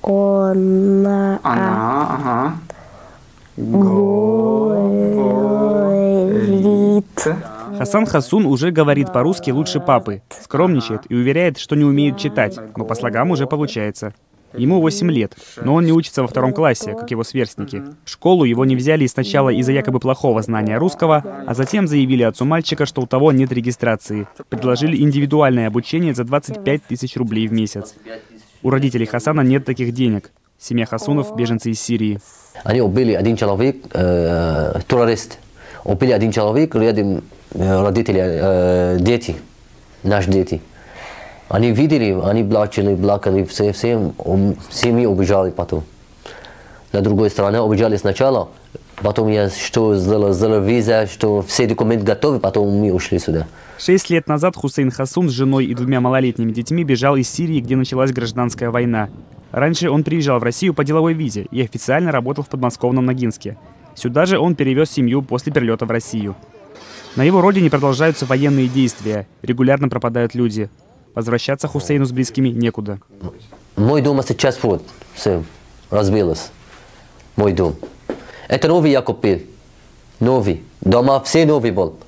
Она, ага. Говорит. Хасан Хасун уже говорит по-русски лучше папы, скромничает и уверяет, что не умеет читать, но по слогам уже получается. Ему 8 лет, но он не учится во 2 классе, как его сверстники. В школу его не взяли сначала из-за якобы плохого знания русского, а затем заявили отцу мальчика, что у того нет регистрации. Предложили индивидуальное обучение за 25 тысяч рублей в месяц. У родителей Хасана нет таких денег. Семья Хасунов – беженцы из Сирии. Они убили один человек, террорист. Убили один человек, рядом родители, дети, наши дети. Они видели, они плакали, все семьи убежали потом. На другой стороне убежали сначала, потом я сделал виза, что все документы готовы, потом мы ушли сюда. 6 лет назад Хусейн Хасун с женой и 2 малолетними детьми бежал из Сирии, где началась гражданская война. Раньше он приезжал в Россию по деловой визе и официально работал в подмосковном Ногинске. Сюда же он перевез семью после перелета в Россию. На его родине продолжаются военные действия, регулярно пропадают люди. Возвращаться Хусейну с близкими некуда. Мой дом сейчас вот, все, разбилось. Мой дом. Это новый я купил. Новый. Дома все новый был.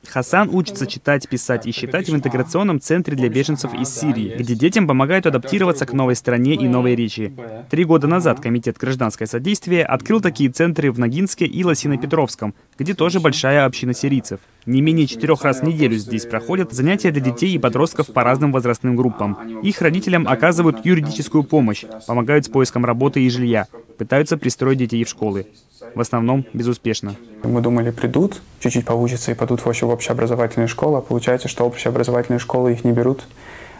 Хасан учится читать, писать и считать в интеграционном центре для беженцев из Сирии, где детям помогают адаптироваться к новой стране и новой речи. 3 года назад Комитет гражданское содействие открыл такие центры в Ногинске и Лосино-Петровском, где тоже большая община сирийцев. Не менее 4 раз в неделю здесь проходят занятия для детей и подростков по разным возрастным группам. Их родителям оказывают юридическую помощь, помогают с поиском работы и жилья, пытаются пристроить детей в школы. В основном безуспешно. Мы думали, придут, чуть-чуть поучатся и пойдут в общеобразовательные школы, а получается, что общеобразовательные школы их не берут,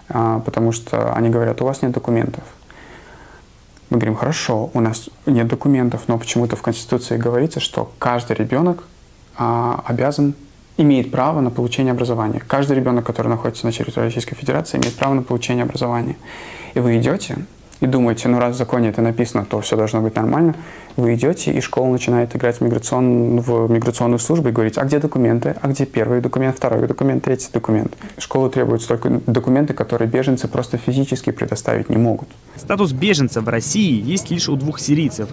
потому что они говорят, у вас нет документов. Мы говорим, хорошо, у нас нет документов, но почему-то в Конституции говорится, что каждый ребенок имеет право на получение образования. Каждый ребенок, который находится на территории Российской Федерации, имеет право на получение образования. И вы идете и думаете, ну раз в законе это написано, то все должно быть нормально. Вы идете, и школа начинает играть в миграционную службу и говорить, а где документы, а где первый документ, второй документ, третий документ. Школа требует только документы, которые беженцы просто физически предоставить не могут. Статус беженца в России есть лишь у 2 сирийцев.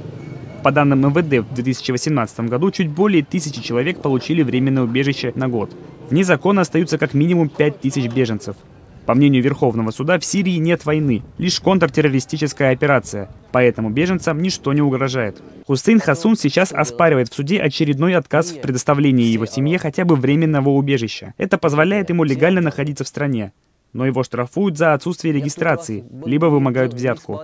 По данным МВД, в 2018 году чуть более 1000 человек получили временное убежище на год. Вне закона остаются как минимум 5000 беженцев. По мнению Верховного суда, в Сирии нет войны, лишь контртеррористическая операция, поэтому беженцам ничто не угрожает. Хусейн Хасун сейчас оспаривает в суде очередной отказ в предоставлении его семье хотя бы временного убежища. Это позволяет ему легально находиться в стране, но его штрафуют за отсутствие регистрации, либо вымогают взятку.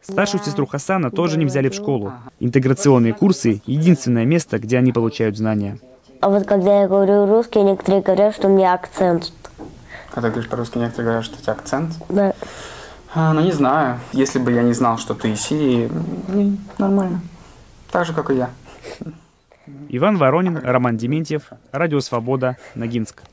Старшую сестру Хасана тоже не взяли в школу. Интеграционные курсы – единственное место, где они получают знания. А вот когда я говорю русский, некоторые говорят, что у меня акцент. Когда говоришь по-русски, некоторые говорят, что у тебя акцент. Да. Ну, не знаю. Если бы я не знал, что ты из Сирии, нормально. Так же, как и я. Иван Воронин, Роман Дементьев, Радио Свобода, Ногинск.